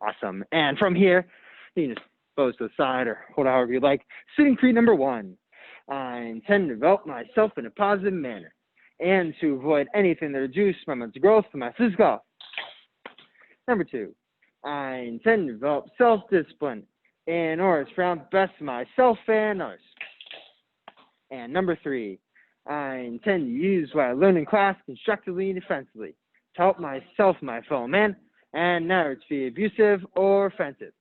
Awesome. And from here, you can just pose to the side or hold it however you like. Sitting creed number 1. I intend to develop myself in a positive manner and to avoid anything that reduces my mental growth and my physical health. Number 2, I intend to develop self-discipline in order to promote the best of myself and others. And number 3, I intend to use what I learned in class constructively and defensively to help myself and my fellow man and never to be abusive or offensive.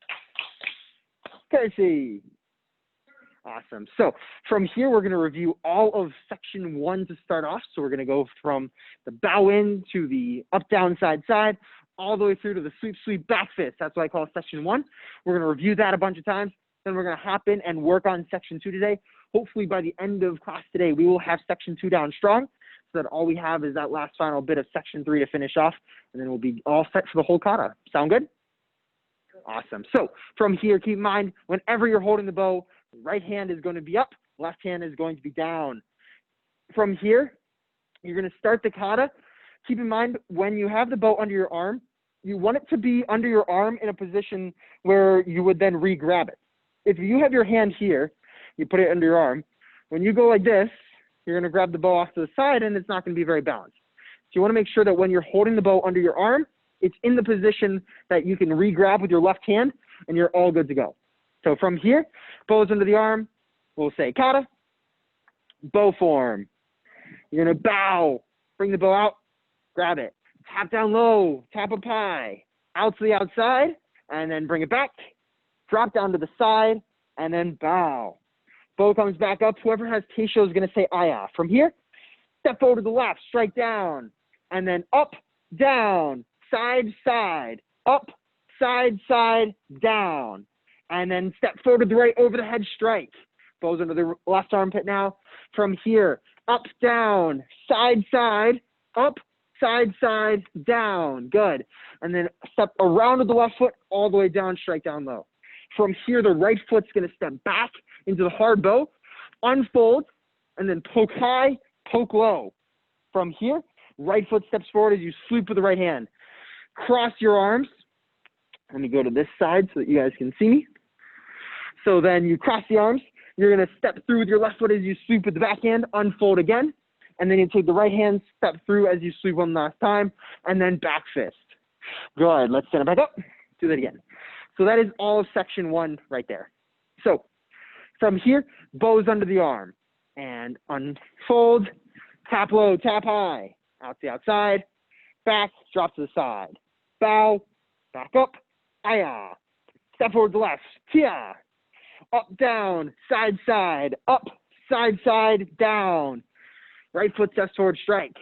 Casey. Awesome. So from here, we're going to review all of section 1 to start off. So we're going to go from the bow in to the up, down, side, side, all the way through to the sweep, sweep, back fist. That's what I call section 1. We're going to review that a bunch of times. Then we're going to hop in and work on section 2 today. Hopefully by the end of class today, we will have section 2 down strong, so that all we have is that last final bit of section 3 to finish off, and then we'll be all set for the whole kata. Sound good? Awesome. So from here, keep in mind, whenever you're holding the bow, right hand is going to be up, left hand is going to be down. From here, you're going to start the kata. Keep in mind, when you have the bow under your arm, you want it to be under your arm in a position where you would then re-grab it. If you have your hand here, you put it under your arm. When you go like this, you're going to grab the bow off to the side, and it's not going to be very balanced. So you want to make sure that when you're holding the bow under your arm, it's in the position that you can re-grab with your left hand, and you're all good to go. So from here, bows under the arm, we'll say kata, bow form. You're going to bow, bring the bow out, grab it, tap down low, tap up high, out to the outside, and then bring it back, drop down to the side, and then bow. Bow comes back up. Whoever has Teisho is going to say aya. From here, step forward to the left, strike down, and then up, down, side, side, up, side, side, down, and then step forward to the right, over the head strike. Bows under the left armpit now. From here, up, down, side, side, up, side, side, down. Good. And then step around with the left foot all the way down, strike down low. From here, the right foot's going to step back into the hard bow, unfold, and then poke high, poke low. From here, right foot steps forward as you sweep with the right hand. Cross your arms. Let me go to this side so that you guys can see me. So then you cross the arms. You're going to step through with your left foot as you sweep with the back hand, unfold again, and then you take the right hand, step through as you sweep one last time, and then back fist. Good. Let's stand it back up. Do that again. So that is all of section 1 right there. So from here, bows under the arm, and unfold, tap low, tap high, out to the outside, back, drop to the side, bow, back up, aya, step forward to the left, tia, up, down, side, side, up, side, side, down, right foot steps forward, strike,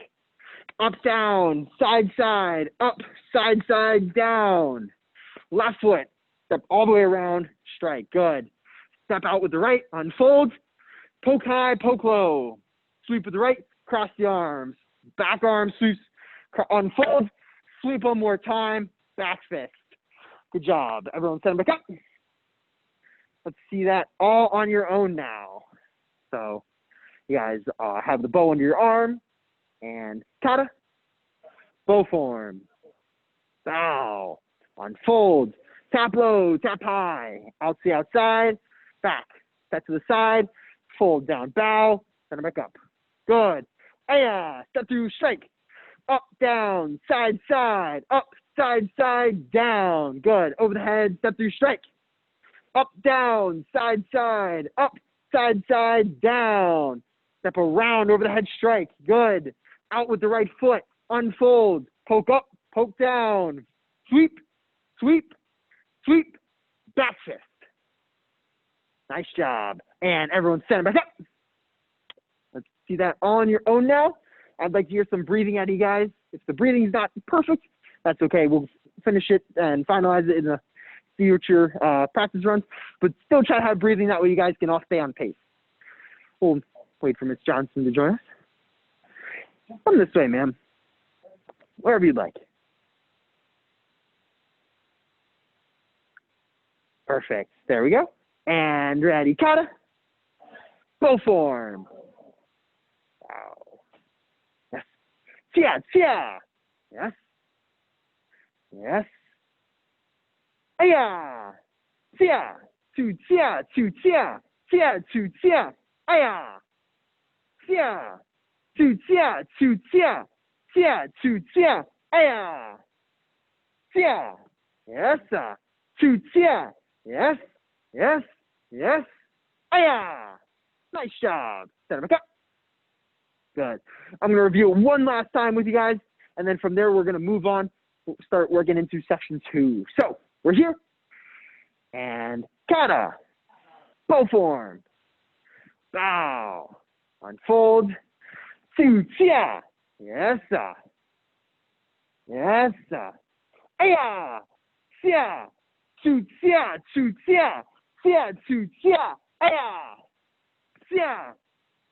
up, down, side, side, up, side, side, down, left foot, step all the way around, strike, good. Step out with the right, unfold, poke high, poke low, sweep with the right, cross the arms, back arm sweeps, unfold, sweep one more time, back fist. Good job. Everyone stand back up. Let's see that all on your own now. So you guys have the bow under your arm, and kata, bow form, bow, unfold, tap low, tap high, out to the outside, back, step to the side, fold down, bow, send it back up. Good. Aya, step through, strike, up, down, side, side, up, side, side, down. Good. Over the head, step through, strike, up, down, side, side, up, side, side, down. Step around over the head, strike. Good. Out with the right foot, unfold, poke up, poke down, sweep, sweep, sweep, back fist. Nice job. And everyone stand back up. Let's see that all on your own now. I'd like to hear some breathing out of you guys. If the breathing's not perfect, that's okay. We'll finish it and finalize it in the future practice runs. But still try to have breathing. That way you guys can all stay on pace. We'll wait for Ms. Johnson to join us. Come this way, ma'am. Wherever you'd like. Perfect. There we go. And ready, kata, bow form. Wow. Yes. Tia, tia. Yes. Yes. aya, tia, tu tia, tu tia, tia, tu tia, aya, tia, tu tia, tu tia, tia, tu tia, aya, tia, yes, tu tia, yes, yes, yes, aya. Nice job. Set it back up. Good. I'm going to review it one last time with you guys, and then from there we're going to move on. We'll start working into section 2. So we're here, and kata, bow form, bow, unfold, tu tia, yes, yes, aya, tia, tu tia, tu tia, tia, tu tia, aya, tia,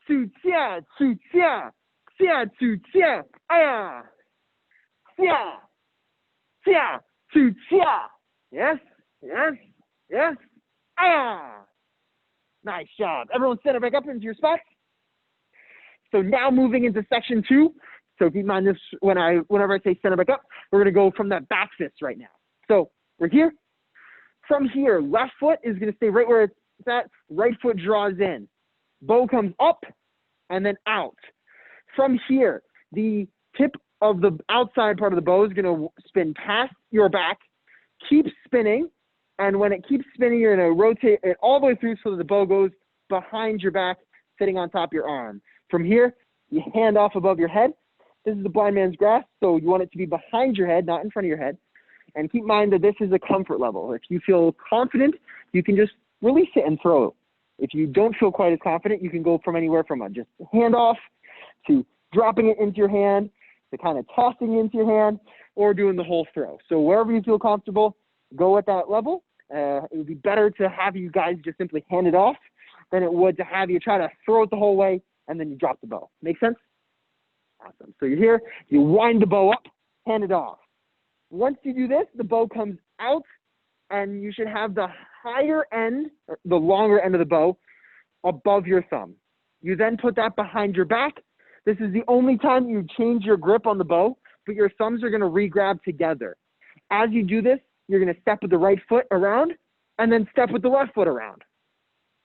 tu tia, tu tia, tia, tu tia, aya, tia, tia, tu tia, yes, yes, yes, aya. Nice job. Everyone stand back up into your spots. So now moving into section 2. So keep in mind this whenever I say stand back up, we're going to go from that back fist right now. So we're here. From here, left foot is going to stay right where it's at. Right foot draws in. Bow comes up and then out. From here, the tip of the outside part of the bow is going to spin past your back, keep spinning, and when it keeps spinning, you're going to rotate it all the way through so that the bow goes behind your back, sitting on top of your arm. From here, you hand off above your head. This is the blind man's grasp, so you want it to be behind your head, not in front of your head. And keep in mind that this is a comfort level. If you feel confident, you can just release it and throw it. If you don't feel quite as confident, you can go from anywhere from a just hand off to dropping it into your hand, to kind of tossing it into your hand, or doing the whole throw. So wherever you feel comfortable, go at that level. It would be better to have you guys just simply hand it off than it would to have you try to throw it the whole way and then you drop the bow. Make sense? Awesome. So you're here, you wind the bow up, hand it off. Once you do this, the bow comes out and you should have the higher end, or the longer end of the bow above your thumb. You then put that behind your back. This is the only time you change your grip on the bow, but your thumbs are going to re-grab together. As you do this, you're going to step with the right foot around and then step with the left foot around.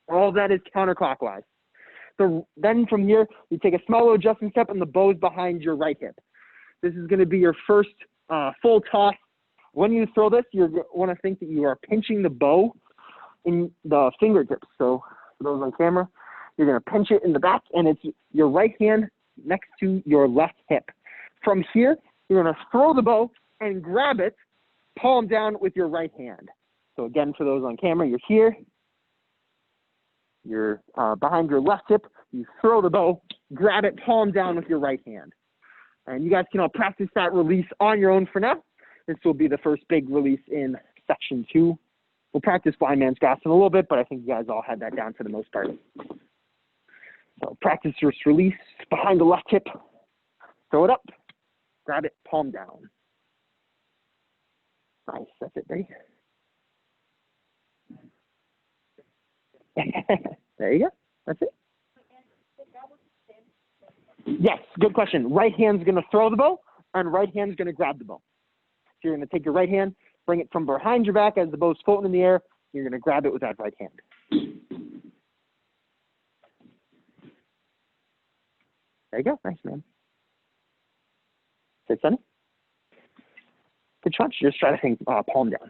All that is counterclockwise. So then from here, you take a small little adjustment step and the bow's behind your right hip. This is going to be your first full toss. When you throw this, you want to think that you are pinching the bow in the fingertips. So for those on camera, you're going to pinch it in the back and it's your right hand next to your left hip. From here, you're going to throw the bow and grab it palm down with your right hand. So again, for those on camera, you're here. You're behind your left hip. You throw the bow, grab it palm down with your right hand. And you guys can all practice that release on your own for now. This will be the first big release in section 2. We'll practice blind man's grasp in a little bit, but I think you guys all had that down for the most part. So practice your release behind the left hip. Throw it up, grab it, palm down. Nice, that's it, ready? There you go, that's it. Yes, good question. Right hand's gonna throw the bow, and right hand's gonna grab the bow. So you're gonna take your right hand, bring it from behind your back as the bow's floating in the air. You're gonna grab it with that right hand. There you go, nice man. Sit, Sonny. Good shot. Just try to think palm down.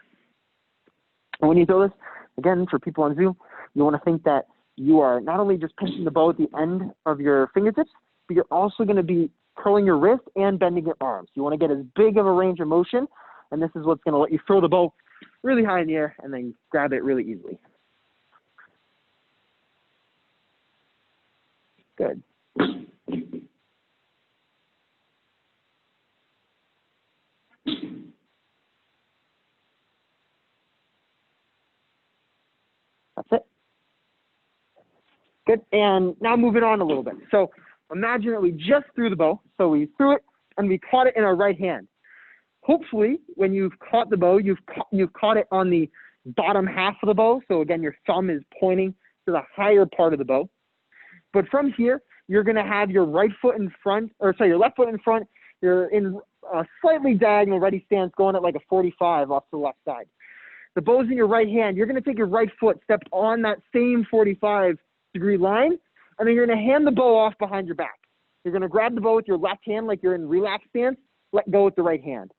And when you throw this, again, for people on Zoom, you want to think that you are not only just pinching the bow at the end of your fingertips, but you're also going to be curling your wrist and bending your arms. You want to get as big of a range of motion, and this is what's going to let you throw the bow really high in the air and then grab it really easily. Good. That's it. Good. And now moving on a little bit. So imagine that we just threw the bow. So we threw it and we caught it in our right hand. Hopefully, when you've caught the bow, you've caught it on the bottom half of the bow. So again, your thumb is pointing to the higher part of the bow. But from here, you're going to have your right foot in front, or sorry, your left foot in front. You're in a slightly diagonal ready stance going at like a 45 off to the left side. The bow's in your right hand. You're going to take your right foot, step on that same 45-degree line, and then you're going to hand the bow off behind your back. You're going to grab the bow with your left hand like you're in relaxed stance, let go with the right hand.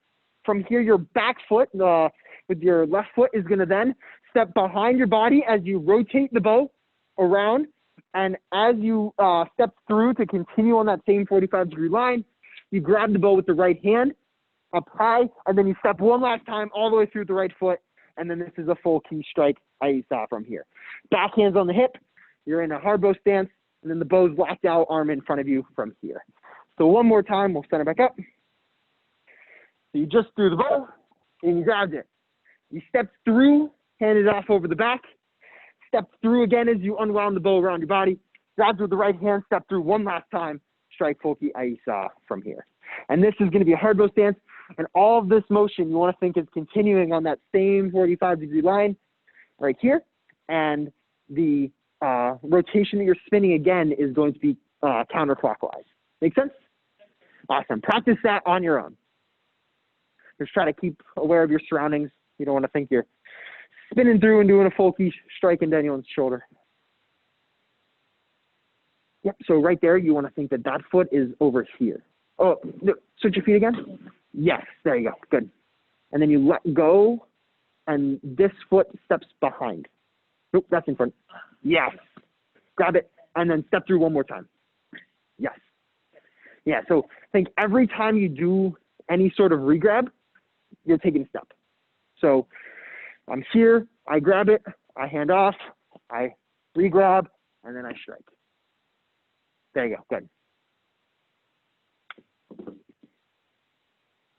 From here, your back foot with your left foot is going to then step behind your body as you rotate the bow around. And as you step through to continue on that same 45-degree line, you grab the bow with the right hand up high, and then you step one last time all the way through the right foot, and then this is a full key strike Aisa from here. Back hands on the hip, you're in a hard bow stance, and then the bow's locked out, arm in front of you from here. So one more time, we'll center back up. So you just threw the bow, and you grabbed it. You stepped through, handed it off over the back, stepped through again as you unwound the bow around your body, grabbed with the right hand, stepped through one last time, strike full key Aisa from here. And this is going to be a hard bow stance, and all of this motion you want to think is continuing on that same 45-degree line right here, and the rotation that you're spinning again is going to be counterclockwise. Make sense? Awesome. Practice that on your own. Just try to keep aware of your surroundings. You don't want to think you're spinning through and doing a full key strike into anyone's shoulder. Yep, so right there, you want to think that that foot is over here. Oh, no, switch your feet again. Yes, there you go, good. And then you let go, and this foot steps behind. Nope, that's in front. Yes, grab it, and then step through one more time. Yes. Yeah, so think every time you do any sort of regrab, you're taking a step. So I'm here, I grab it, I hand off, I regrab, and then I strike. There you go, good.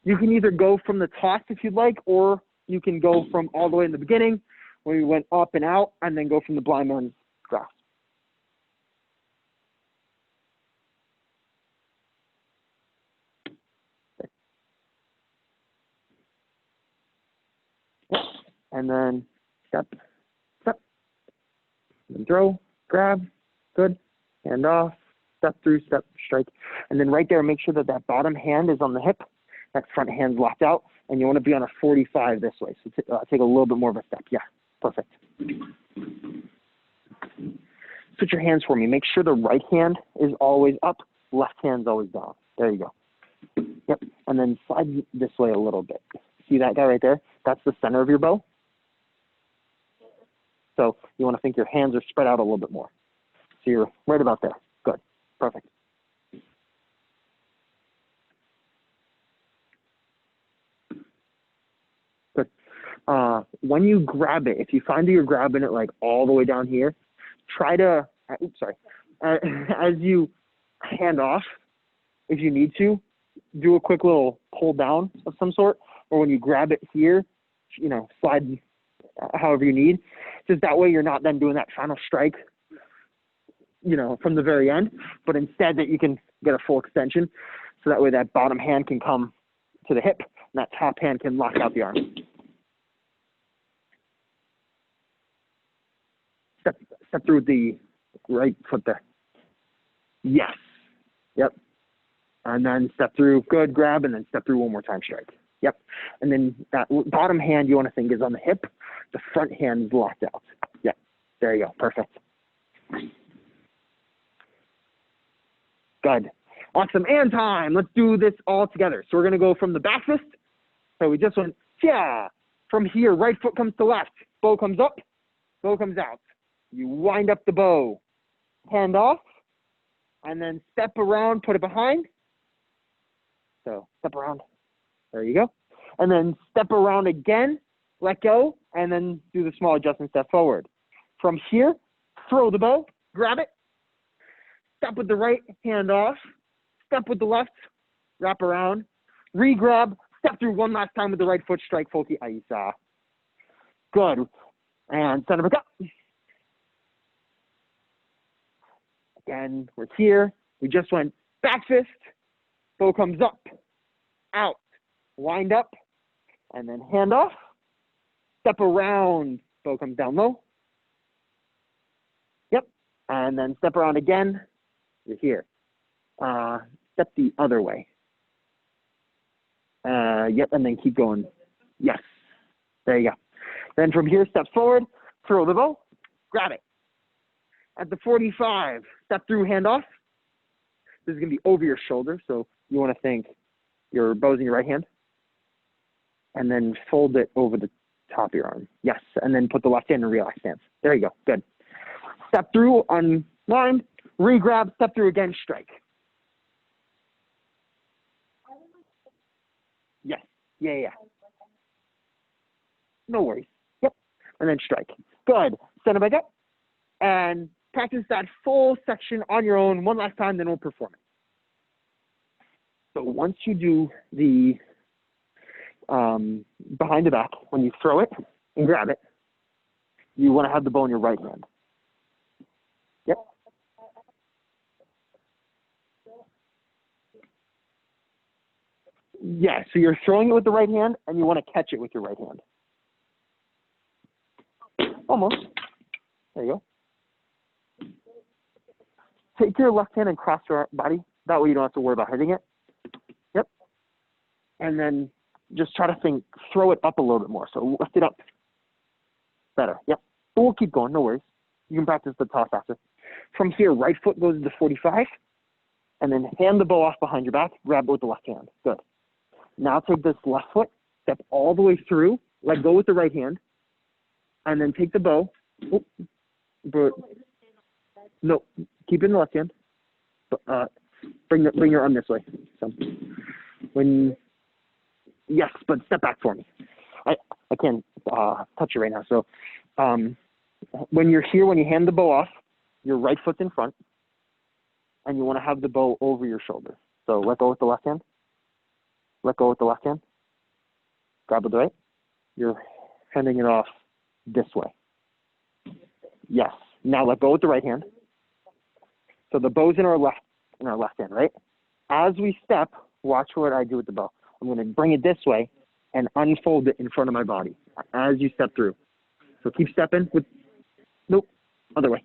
You can either go from the toss if you'd like, or you can go from all the way in the beginning, where you went up and out, and then go from the blind man's grasp. And then step, step, and throw, grab, good, hand off, step through, step, strike. And then right there, make sure that that bottom hand is on the hip, that front hand's locked out, and you want to be on a 45 this way. So take a little bit more of a step. Yeah, perfect. Switch your hands for me. Make sure the right hand is always up, left hand's always down. There you go. Yep, and then slide this way a little bit. See that guy right there? That's the center of your bow. So you want to think your hands are spread out a little bit more. So you're right about there. Good. Perfect. Good. When you grab it, if you find that you're grabbing it like all the way down here, try to, oops, sorry. As you hand off, if you need to, do a quick little pull down of some sort, or when you grab it here, you know, slide however you need. Just that way you're not then doing that final strike, you know, from the very end, but instead that you can get a full extension. So that way that bottom hand can come to the hip and that top hand can lock out the arm. Step through the right foot there. Yes. Yep. And then step through, good, grab, and then step through one more time, strike. Yep. And then that bottom hand you want to think is on the hip. The front hand is locked out. Yep. There you go. Perfect. Good. Awesome. And time. Let's do this all together. So we're going to go from the back fist. So we just went, yeah. From here, right foot comes to left. Bow comes up. Bow comes out. You wind up the bow. Hand off. And then step around, put it behind. So step around. There you go. And then step around again, let go, and then do the small adjustment, step forward. From here, throw the bow, grab it, step with the right, hand off, step with the left, wrap around, re-grab, step through one last time with the right foot, strike, full key, Aisa. Good. And center back up. Again, we're here. We just went back fist, bow comes up, out, wind up, and then hand off, step around, bow comes down low. Yep, and then step around again, you're here. Step the other way. Yep, and then keep going. Yes, there you go. Then from here, step forward, throw the bow, grab it. At the 45, step through, hand off. This is going to be over your shoulder, so you want to think your bow's in your right hand. And then fold it over the top of your arm. Yes, and then put the left hand in relaxed stance. There you go, good. Step through, unwind, re-grab, step through again, strike. Yes, yeah. No worries. Yep, and then strike. Good, stand it back up, and practice that full section on your own one last time, then we'll perform it. So once you do the behind the back, when you throw it and grab it, you want to have the bow in your right hand. Yep. Yeah, so you're throwing it with the right hand, and you want to catch it with your right hand. Almost. There you go. Take your left hand and cross your body. That way you don't have to worry about hitting it. Yep. And then just try to think, throw it up a little bit more. So lift it up. Better. Yep. But we'll keep going. No worries. You can practice the toss after. From here, right foot goes to the 45. And then hand the bow off behind your back. Grab it with the left hand. Good. Now take this left foot, step all the way through, let go with the right hand, and then take the bow. Oh, but no, keep it in the left hand. Bring your arm this way. So yes, but step back for me. I can't touch you right now. So when you're here, when you hand the bow off, your right foot's in front, and you want to have the bow over your shoulder. So let go with the left hand. Let go with the left hand. Grab with the right. You're handing it off this way. Yes. Now let go with the right hand. So the bow's in our left hand, right? As we step, watch what I do with the bow. I'm going to bring it this way and unfold it in front of my body as you step through. So keep stepping with, nope, other way.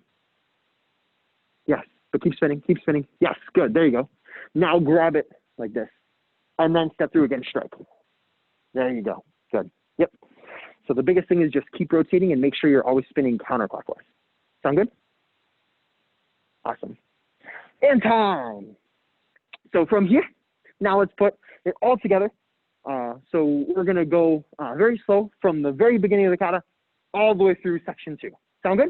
Yes, but keep spinning, keep spinning. Yes, good, there you go. Now grab it like this. And then step through again, strike. There you go. Good. Yep. So the biggest thing is just keep rotating and make sure you're always spinning counterclockwise. Sound good? Awesome. And time. So from here, now let's put it all together. So we're going to go very slow from the very beginning of the kata all the way through section 2. Sound good?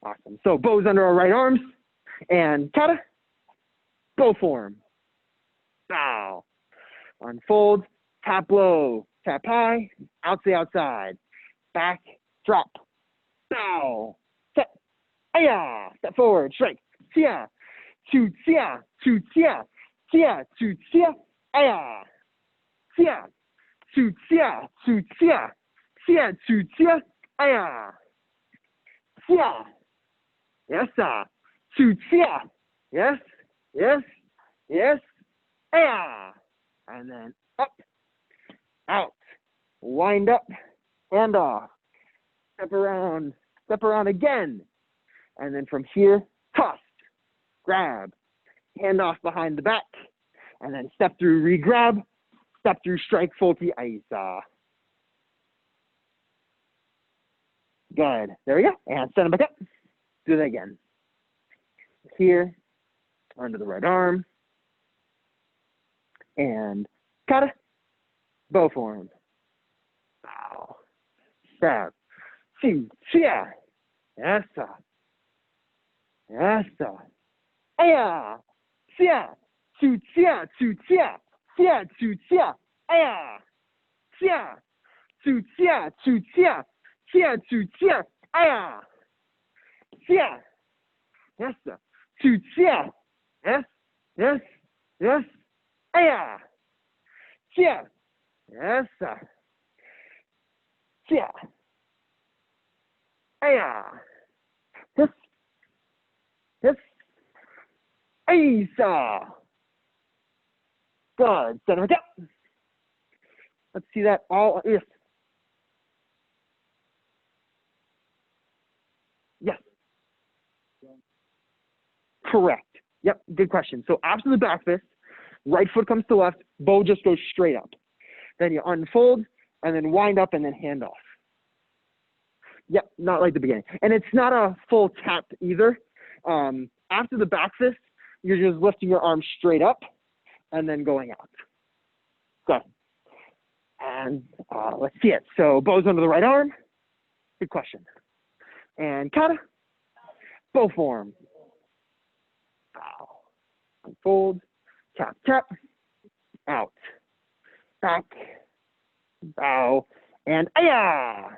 Awesome. So bows under our right arms and kata, bow form. Bow. Unfold, tap low, tap high, out to the outside, back, drop, bow, step, aya, step forward, strike, tia, two tia, two tia, tia, two tia, aya, tia, two tia, two tia, tia, two tia, aya, tia, yes, two tia, yes, yes, yes, aya. And then up, out, wind up, hand off, step around again. And then from here, toss, grab, hand off behind the back, and then step through, re-grab, step through, strike, faulty, aisa. Good. There we go. And stand back up. Do that again. Here, under the right arm. And kata, bow form. Bow. Step. Two, chia. Yasa. Yasa. Aya. Chia. Two, chia. Two, chia. Chia, two, chia. Aya. Chia. Two, chia. Two, chia. Chia, two, chia. Aya. Chia. Yasa. Two, chia. Yes. Yes. Yes. Aya. Chia. Yes. Chia. Aya. Yes. Yes. Aisa. Good. Stand up. Let's see that all. Yes. Yes. Correct. Yep. Good question. So after the back fist, right foot comes to left, bow just goes straight up. Then you unfold, and then wind up, and then hand off. Yep, not like the beginning. And it's not a full tap either. After the back fist, you're just lifting your arm straight up and then going out. Good. And let's see it. So bows under the right arm. Good question. And kata. Bow form. Bow. Unfold. Tap, tap. Out. Back. Bow. And aya.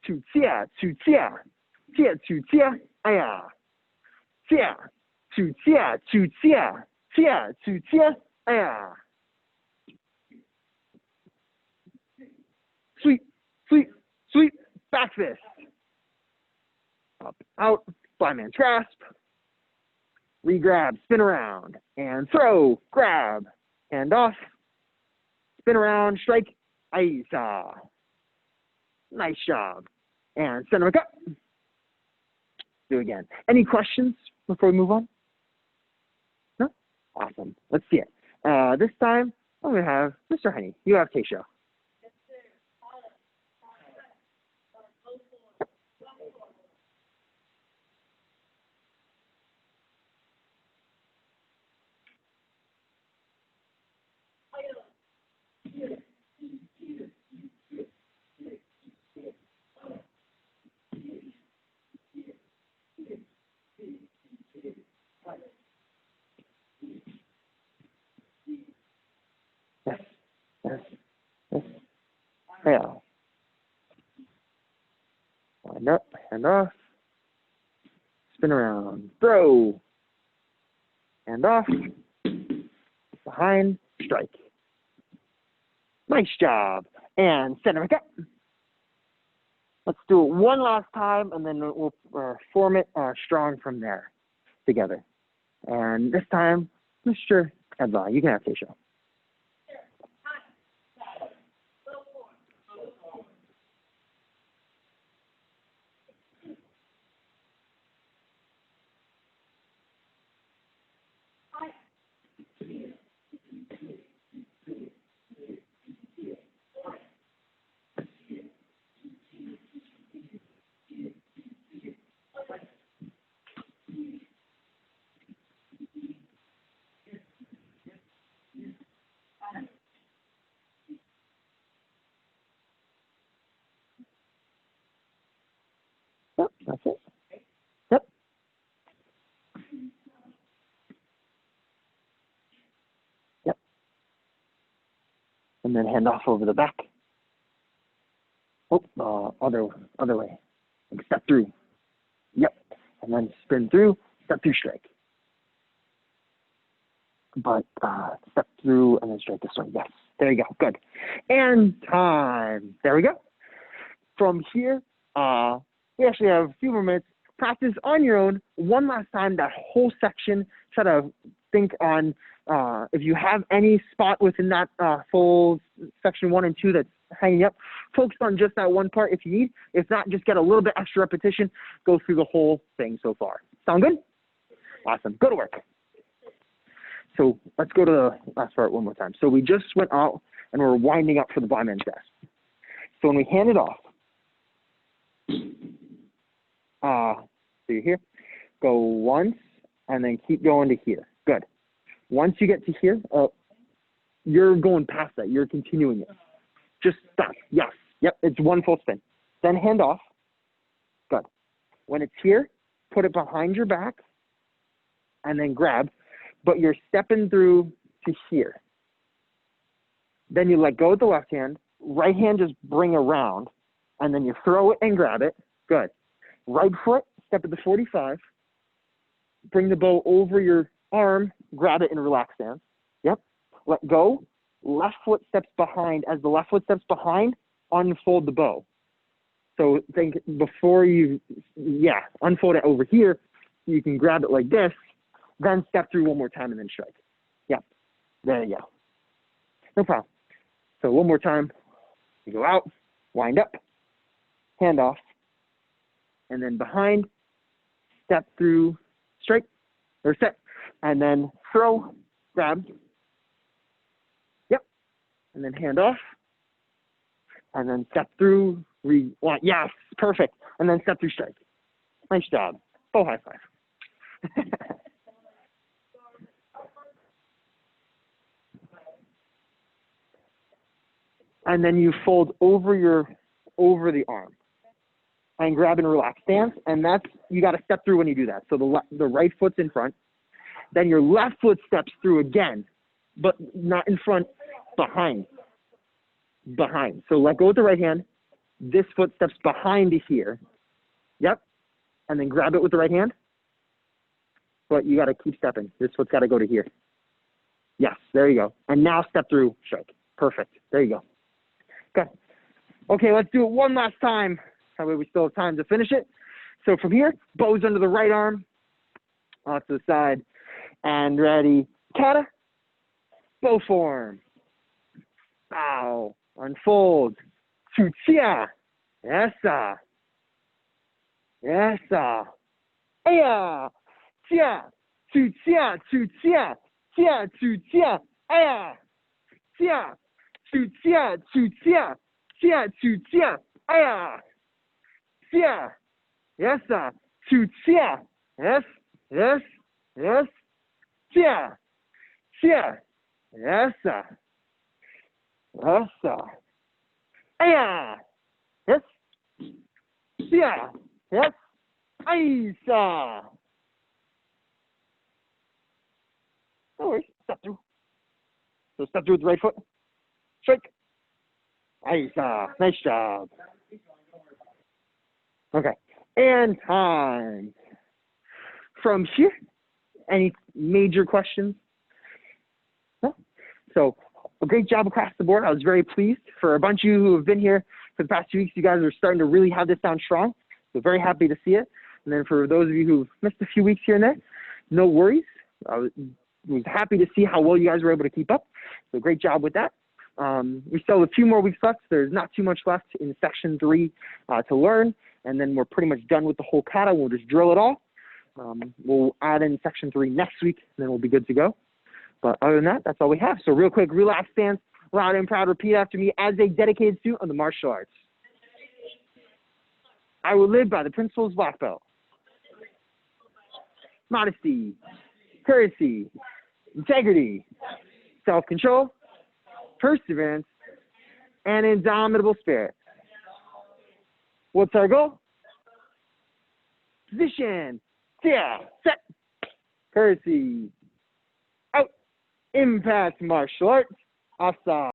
Two tia, two tia. Tia, two tia. Aya. Tia. Two tia, two tia. Tia, two tia. Aya. Sweep, sweep, sweep. Back fist. Up, out. Blind man's grasp. Re-grab, spin around, and throw, grab, hand off, spin around, strike, aisa. Nice job. And center it up. Do it again. Any questions before we move on? No? Awesome. Let's see it. This time, I'm going to have Mr. Honey. You have Taysha. Yes, yes, yes. Yeah. Wind up, hand off, spin around, throw, hand off, behind, strike. Nice job. And center it up. Let's do it one last time, and then we'll form it strong from there together. And this time, Mr. Edla, you can have Taysha. Yep, that's it. Yep. Yep. And then hand off over the back. Oh, other way. Like step through. Yep. And then spin through, step through, strike. But step through and then strike this way. Yes. There you go. Good. And time. There we go. From here, we actually have a few more minutes. Practice on your own one last time that whole section. Try to think on if you have any spot within that full section 1 and 2 that's hanging up. Focus on just that one part if you need. If not, just get a little bit extra repetition. Go through the whole thing so far. Sound good? Awesome. Go to work. So let's go to the last part one more time. So we just went out and we're winding up for the blind man's grasp. So when we hand it off, so you're here, go once and then keep going to here. Good. Once you get to here, you're going past that. You're continuing it. Just stop. Yes. Yep. It's one full spin. Then hand off. Good. When it's here, put it behind your back and then grab, but you're stepping through to here. Then you let go with the left hand, right hand just bring around, and then you throw it and grab it. Good. Right foot, step at the 45, bring the bow over your arm, grab it in a relaxed stance. Yep. Let go. Left foot steps behind. As the left foot steps behind, unfold the bow. So think before you, unfold it over here, you can grab it like this, then step through one more time and then strike. Yep. There you go. No problem. So one more time. You go out, wind up, hand off, and then behind, step through, strike, or step, and then throw, grab, yep, and then hand off, and then step through, Yes, perfect. And then step through strike. Nice job. Bow high five. And then you fold over the arm and grab in a relaxed stance. And that's, you got to step through when you do that. So the right foot's in front. Then your left foot steps through again, but not in front, behind. Behind. So let go with the right hand. This foot steps behind to here. Yep. And then grab it with the right hand. But you got to keep stepping. This foot's got to go to here. Yes, there you go. And now step through strike. Perfect. There you go. Okay. Okay, let's do it one last time. That way we still have time to finish it. So from here, bows under the right arm, off to the side, and ready, kata, bow form, bow, unfold, tsuchiya, yesa, yesa, aya, chia, tsuchiya, tsuchiya, chia, tsuchiya, aya, chia, tsuchiya, tsuchiya, chia, tsuchiya, aya, chia, yesa, tsuchiya, yes, yes, yes, chia, chia, yesa, yesa, aya, yes, chia, yes, aisa. No worries, step through. So step through with the right foot. Strike. Aisa. Nice job. Okay. And time. From here, any major questions? No? So a great job across the board. I was very pleased. For a bunch of you who have been here for the past 2 weeks, you guys are starting to really have this down strong. So very happy to see it. And then for those of you who've missed a few weeks here and there, no worries. I was happy to see how well you guys were able to keep up. So great job with that. We still have a few more weeks left. There's not too much left in section 3 to learn. And then we're pretty much done with the whole kata. We'll just drill it all. We'll add in section 3 next week, and then we'll be good to go. But other than that, that's all we have. So real quick, relaxed stance, loud and proud, repeat after me as a dedicated student of the martial arts. I will live by the principles of black belt. Modesty, courtesy, integrity, self-control, perseverance, and indomitable spirit. What's our goal? Position, yeah, set, courtesy, out, impact martial arts, asa.